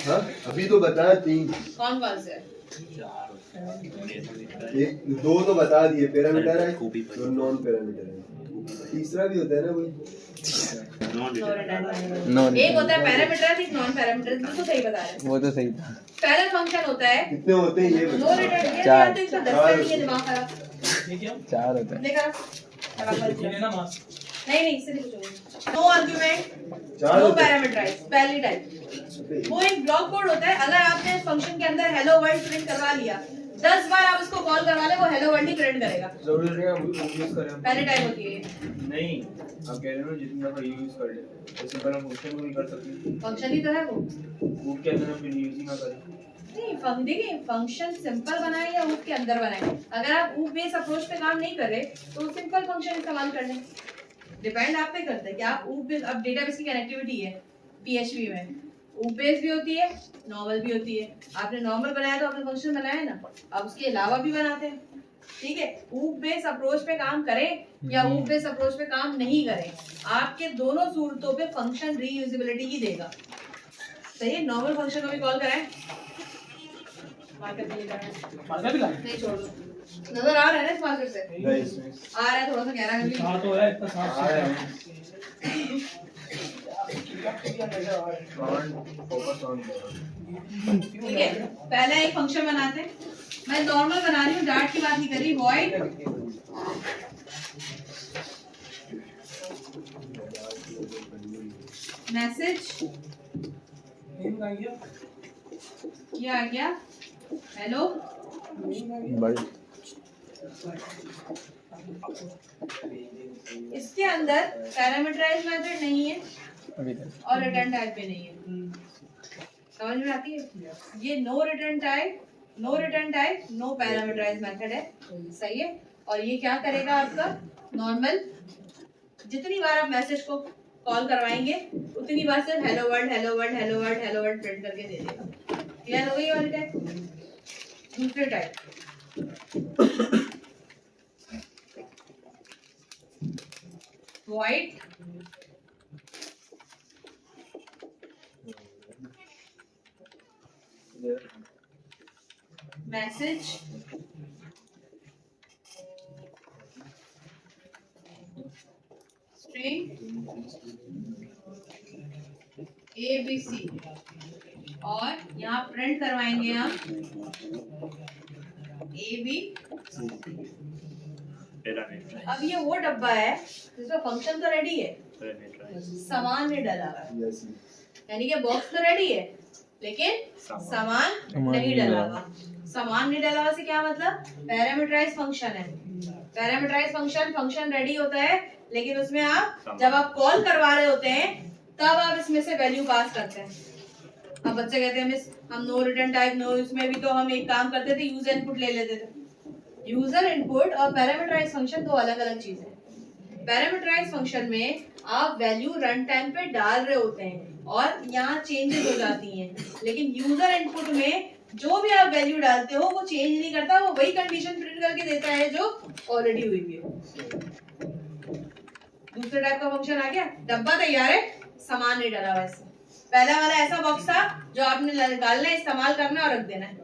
हाँ अभी तो बताया 3 कौन कौन से? एक 2 तो बता दिए, पैरामीटर है और नॉन पैरामीटर है। तीसरा भी होता है ना कोई एक होता है पैरामीटर, एक नॉन पैरामीटर। बिल्कुल सही बता रहे हैं। वो तो सही था। पहला फंक्शन होता है कितने होते हैं ये नो रिटर्न। चार। तो इसका 10 का नहीं है, दिमाग खराब 4 होता है। देखा नहीं इससे नहीं पूछोगे। नो आर्गुमेंट, चार नो होते हैं। पैरामीटराइज, पहली टाइप। वो एक ब्लॉक कोड होता है। अगर आपने इस फंक्शन के अंदर हेलो वर्ल्ड प्रिंट करवा लिया, 10 बार आप उसको कॉल करवा ले, वो हेलो वर्ल्ड ही प्रिंट करेगा। जरूरी नहीं है हम यूज करें। पहली टाइप होती है। नहीं आप कह रहे हो जितनी दफा यूज कर ले ऐसे पर हम फंक्शन को भी कर सकते हैं। फंक्शन ही तो है वो के अंदर हम यूज ही ना करें। नहीं। देखिए फंक्शन सिंपल बनाए या ऊप के अंदर बनाए, अगर आप ऊप बेस अप्रोच पे काम नहीं कर रहे तो सिंपल फंक्शन इस्तेमाल कर लें। डिपेंड आप पे करता है कि आप ऊप बेस, अब डेटाबेस की कनेक्टिविटी है पीएचपी में, ऊप बेस भी होती है, नॉर्मल भी होती है। आपने नॉर्मल बनाया तो आपने फंक्शन बनाया ना, आप उसके अलावा भी बनाते हैं। ठीक है, ऊप बेस अप्रोच पे काम करें या ऊप बेस अप्रोच पे काम नहीं करें, आपके दोनों सूरतों पे फंक्शन रीयूजेबिलिटी ही देगा। सही है। नॉर्मल फंक्शन को भी कॉल कराएं, मार्कर भी लगाएं, नहीं छोड़ दो। नजर आ रहा है ना इस मार्कर से? नहीं आ रहा है, थोड़ा सा गहरा कर लीजिए। हां तो है इतना साफ से फोकस ऑन। ठीक है, पहला एक फंक्शन बनाते हैं। मैं नॉर्मल बना रही हूँ, डार्ट की बात नहीं कर रही। वॉइड मैसेज, ये आ गया हेलो। इसके अंदर पैरामीटराइज मेथड नहीं है और रिटर्न टाइप भी नहीं है। समझ में आती है? ये no return type, no parameterize method है। सही है। और ये क्या करेगा आपका नॉर्मल, जितनी बार आप मैसेज को कॉल करवाएंगे उतनी बार सिर्फ हेलो वर्ल्ड प्रिंट करके दे देगा। क्लियर हो गई वाली टाइप? दूसरे type void message string ABC और यहाँ प्रिंट करवाएंगे हम AB। अब ये वो डब्बा है जिसमें फंक्शन तो रेडी है, सामान नहीं डला हुआ है। यानी कि बॉक्स तो रेडी है लेकिन सामान नहीं डला हुआ। सामान नहीं डला हुआ से क्या मतलब? पैरामीटराइज फंक्शन है। पैरामीटराइज फंक्शन रेडी होता है, लेकिन उसमें आप जब आप कॉल करवा रहे होते हैं तब आप इसमें से वैल्यू पास करते हैं। अब बच्चे कहते हैं मिस हम नो रिटर्न टाइप नो, इसमें भी तो हम एक काम करते थे, यूजर इनपुट ले लेते थे। यूजर इनपुट और पैरामीटराइज फंक्शन दो अलग अलग चीजें हैं। पैरामीटराइज फंक्शन में आप वैल्यू रन टाइम पे डाल रहे होते हैं और यहाँ चेंजेस हो जाती हैं, लेकिन यूजर इनपुट में जो भी आप वैल्यू डालते हो वो चेंज नहीं करता, वो वही कंडीशन प्रिंट करके देता है जो ऑलरेडी हुई है। दूसरे टाइप का फंक्शन आ गया। डब्बा तैयार है, सामान नहीं डाला वैसे। पहला वाला ऐसा बॉक्स था जो आपने निकालना है, इस्तेमाल करना और रख देना है,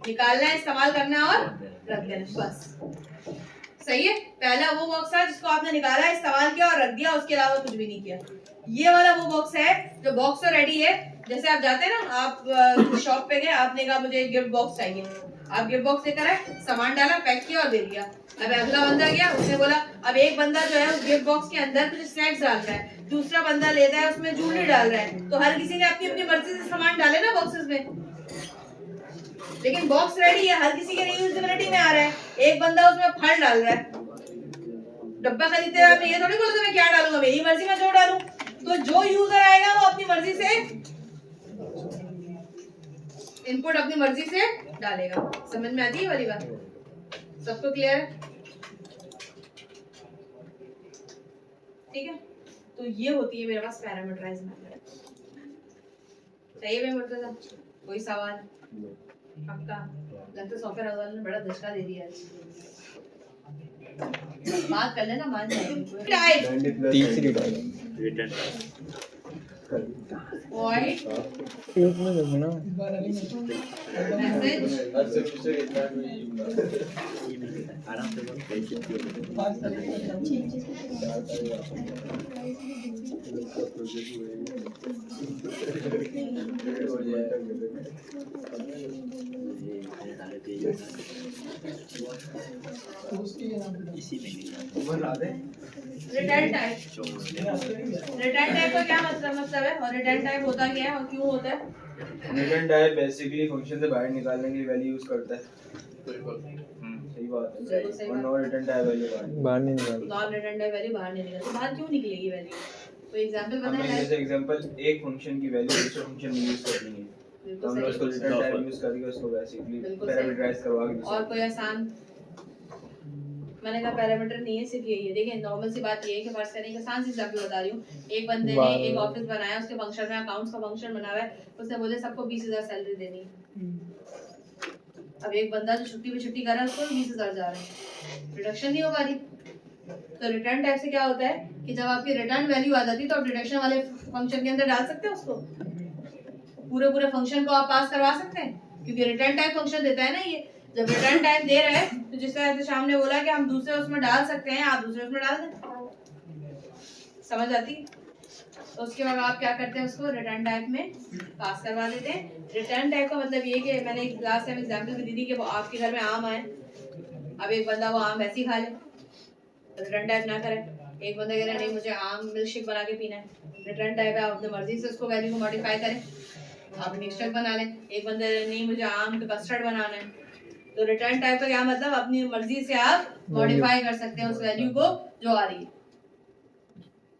निकालना है, इस्तेमाल करना और रख देना, बस। सही है। पहला वो बॉक्स था जिसको आपने निकाला, इस्तेमाल किया और रख दिया, उसके अलावा कुछ भी नहीं किया। ये वाला वो बॉक्स है जो बॉक्स तो रेडी है। जैसे आप जाते हैं ना, आप शॉप पे गए, आपने कहा मुझे गिफ्ट बॉक्स चाहिए, आप गिफ्ट बॉक्स लेकर आए, सामान डाला, पैक किया और दे दिया। अब अगला बंदा गया, उसने बोला, अब एक बंदा जो है उस गिफ्ट बॉक्स के अंदर कुछ स्नैक्स डाल रहा है, दूसरा बंदा लेता है उसमें ज्वेलरी डाल रहा है, तो हर किसी ने अपनी अपनी मर्जी से सामान डाले ना बॉक्सेस में, लेकिन बॉक्स रेडी है, हर किसी के रीयूजेबिलिटी में आ रहा है। एक बंदा उसमें फल डाल रहा है। डब्बा खरीदते हुए आपने ये थोड़ी बोला था मैं क्या डालूंगा, मेरी मर्जी में जो डालूं। तो जो यूजर आएगा वो अपनी मर्जी से इनपुट अपनी मर्जी से डालेगा। समझ में आती है वाली बात? सबको क्लियर है? ठीक है। तो ये होती है मेरे पास पैरामीटराइज मेथड। सही है मुर्तजा? कोई सवाल? पक्का? लगता सॉफ्टवेयर वाले ने बड़ा धक्का दे दिया आज। बात कर लेना, मान जाएगी। तीसरी टाइप void एक में देखो ना message return type. Return type का क्या मतलब है और रिटर्न टाइप होता क्या है और क्यों होता है? रिटर्न टाइप बेसिकली फंक्शन से बाहर निकालने के लिए वैल्यू यूज करता है। सही बात है। बिल्कुल सही और बात। नो रिटर्न टाइप वैल्यू बाहर नहीं निकाल नॉन रिटर्न टाइप वैल्यू बाहर नहीं निकलती। बाहर क्यों निकलेगी वैल्यू? कोई एग्जांपल हमने बताएं। जैसे एग्जांपल एक फंक्शन की वैल्यू दूसरे फंक्शन में यूज करनी है तो हम लोग उसको रिटर्न टाइप यूज करके उसको बेसिकली बिल्कुल सही। पैरामीटराइज करवा के और कोई आसान मैंने कहा पैरामीटर नहीं है, सिर्फ यही है। देखिए नॉर्मल सी बात ये है कि फर्स्ट करने के आसान सी एग्जांपल बता रही हूँ। एक बंदे ने एक ऑफिस बनाया, उसके फंक्शन में अकाउंट्स का फंक्शन बना हुआ है, उसने बोले सबको 20,000 सैलरी देनी है। अब एक बंदा जो छुट्टी पे छुट्टी कर रहा है उसको 20,000 जा रहे हैं, रिडक्शन नहीं हो पा रही। तो रिटर्न टाइप से क्या होता है कि जब आपकी रिटर्न वैल्यू आ जाती है तो आप डिडक्शन वाले फंक्शन के अंदर डाल सकते हैं उसको, पूरे फंक्शन को आप पास करवा सकते हैं क्योंकि रिटर्न टाइप फंक्शन देता है ना ये। जब रिटर्न टाइप दे रहा है तो जिस तरह से शाम ने बोला कि हम दूसरे उसमें डाल सकते हैं, आप दूसरे उसमें डाल दें। समझ आती? तो उसके बाद आप क्या करते हैं, उसको रिटर्न टाइप में पास करवा देते हैं। रिटर्न टाइप का मतलब ये कि मैंने लास्ट टाइम एग्जांपल भी दी थी कि वो आपके घर में आम आए, अब एक बंदा वो आम वैसे ही खा ले, रिटर्न टाइप ना करे। एक बंदा कह रहा है नहीं मुझे आम मिल्क शेक बना के पीना है, रिटर्न टाइप है, आप अपनी मर्जी से उसको वैल्यू को मॉडिफाई करें, आप मिक्सचर बना लें। एक बंदा नहीं मुझे आम का कस्टर्ड बनाना है, तो रिटर्न टाइप का क्या मतलब, अपनी मर्जी से आप मॉडिफाई कर सकते हैं उस वैल्यू को जो आ रही है।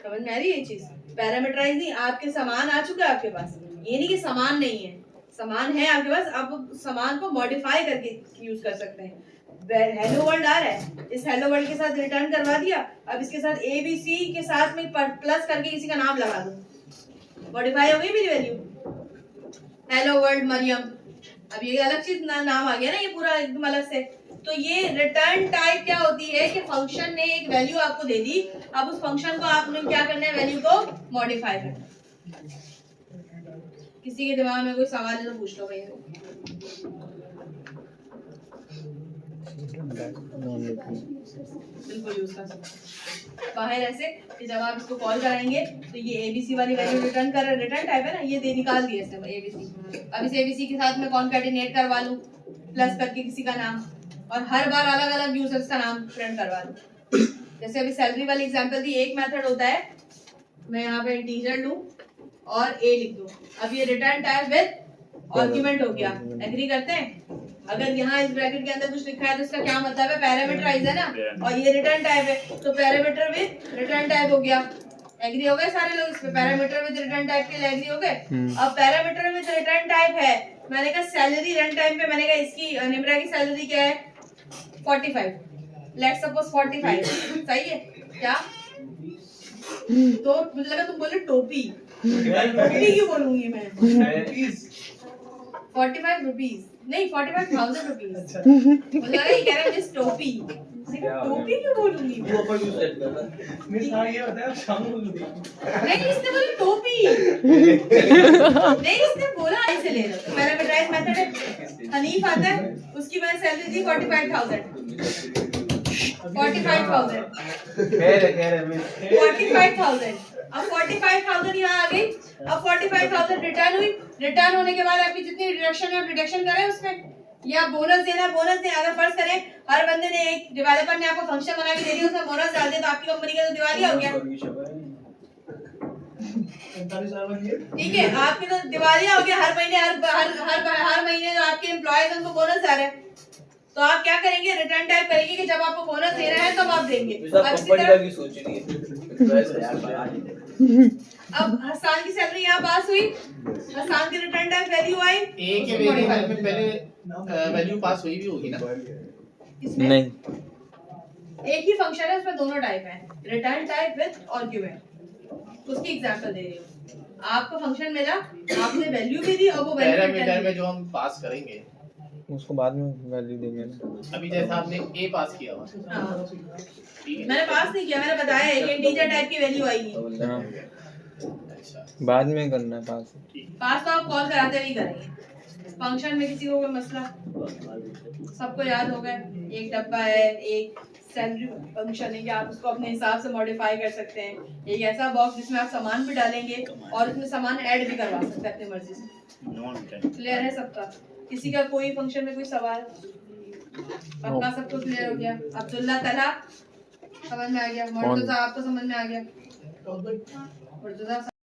समझ में आ रही है ये चीज? पैरामीटराइज नहीं, आपके सामान आ चुका है आपके पास, ये नहीं कि सामान नहीं है, सामान है आपके पास, आप सामान को मॉडिफाई करके यूज कर सकते हैं। हेलो वर्ल्ड आ रहा है, इस हेलो वर्ल्ड के साथ रिटर्न करवा दिया, अब इसके साथ ABC के साथ में प्लस करके किसी का नाम लगा दूं, मॉडिफाई हो गई मेरी वैल्यू। हेलो वर्ल्ड मरियम, अब ये अलग चीज नाम आ गया ना, ये पूरा एकदम अलग से। तो ये रिटर्न टाइप क्या होती है कि फंक्शन ने एक वैल्यू आपको दे दी, अब उस फंक्शन को आपने क्या करना है, वैल्यू को मॉडिफाई करना है। किसी के दिमाग में कोई सवाल है तो पूछ लो भैया। बिल्कुल यूज कर सकते हैं बाहर ऐसे कि जब आप इसको कॉल कराएंगे तो ये ABC वाली वैल्यू रिटर्न टाइप है ना, ये दे निकाल दिया इसने ABC। अब इस ABC के साथ में कॉन्कैटिनेट करवा लूं प्लस करके किसी का नाम, और हर बार अलग अलग यूजर्स का नाम प्रिंट करवा लूं। जैसे अभी सैलरी वाली एग्जांपल दी, एक मेथड होता है मैं यहाँ पे इंटीजर लूं और A लिख दूं, अब ये रिटर्न टाइप विद आर्गुमेंट हो गया, एग्री करते हैं? अगर यहाँ इस ब्रैकेट के अंदर कुछ लिखा है तो इसका क्या मतलब है, पैरामीटराइज है ना, और ये रिटर्न टाइप है तो पैरामीटर विद रिटर्न टाइप हो गया। एग्री हो गए सारे लोग? इसमें पैरामीटर विद रिटर्न टाइप के लिए एग्री हो गए। अब पैरामीटर विद रिटर्न टाइप है, मैंने कहा सैलरी रन टाइम पे, मैंने कहा इसकी निम्रा की सैलरी क्या है 45, लेट्स सपोज 45, सही है क्या? तो मुझे लगा तुम बोले टोपी, टोपी क्यों बोलूंगी मैं? 45 रुपीज नहीं 45,000 रुपीज, मुझे लगा ये कह रहा है मिस टोपी, टोपी क्यों बोलूंगी मैं? मिस हाँ ये होता है शाम को नहीं इसने बोला टोपी, नहीं इसने बोला ऐसे ले लो। पैरामीटराइज मेथड है, हनीफ आता है उसकी मैंने सैलरी दी 45,000 अब 45,000 यहाँ आ गई। अब 45,000 रिटर्न हुई, रिटर्न होने के बाद आपकी जितनी डिडक्शन है आप डिडक्शन करें उसमें, या बोनस देना बोनस दें। अगर फर्ज करें हर बंदे ने एक डेवलपर ने आपको फंक्शन बना के दे दिया, उसमें बोनस डाल दिया तो आपकी कंपनी का तो दिवालिया हो गया। ठीक है, आपकी तो दिवालिया हो गया। हर महीने हर महीने आपके एम्प्लॉयज उनको बोनस जा रहा है, तो आप क्या करेंगे, रिटर्न टाइप करेंगे कि जब आपको बोनस दे रहा है तब आप देंगे। अब हसन की सैलरी यहाँ पास हुई, हसन की रिटर्न टाइप वैल्यू आई, एक के वेरिएबल में पहले वैल्यू पास हुई भी होगी ना? नहीं, एक ही फंक्शन है उसमें दोनों टाइप है, रिटर्न टाइप विद आर्गुमेंट। उसकी एग्जांपल दे रही हूँ, आपको फंक्शन मिला, आपने वैल्यू भी दी और वो वैल्यू पैरामीटर में जो हम पास करेंगे उसको बाद में वैल्यू देंगे ना। अभी जैसा आपने A पास किया हुआ, हाँ। ठीक है? मैंने पास नहीं किया, मैंने बताया एक इंटीजर टाइप की वैल्यू आएगी। हाँ। अच्छा बाद में करना है पास। पास तो आप कॉल कराते नहीं करेंगे। फंक्शन में किसी को कोई मसला सबको याद होगा, एक डब्बा है, एक सैलरी फंक्शन है कि आप उसको अपने हिसाब से मॉडिफाई कर सकते हैं। एक ऐसा बॉक्स जिसमें आप सामान भी डालेंगे और उसमें सामान ऐड भी करवा सकते हैं अपनी मर्जी से। क्लियर है सबका? किसी का कोई फंक्शन में कोई सवाल? पक्का सबको क्लियर हो गया? अब्दुल्ला तला समझ में आ गया? मुर्तजा आपको समझ में आ गया? मुर्तजा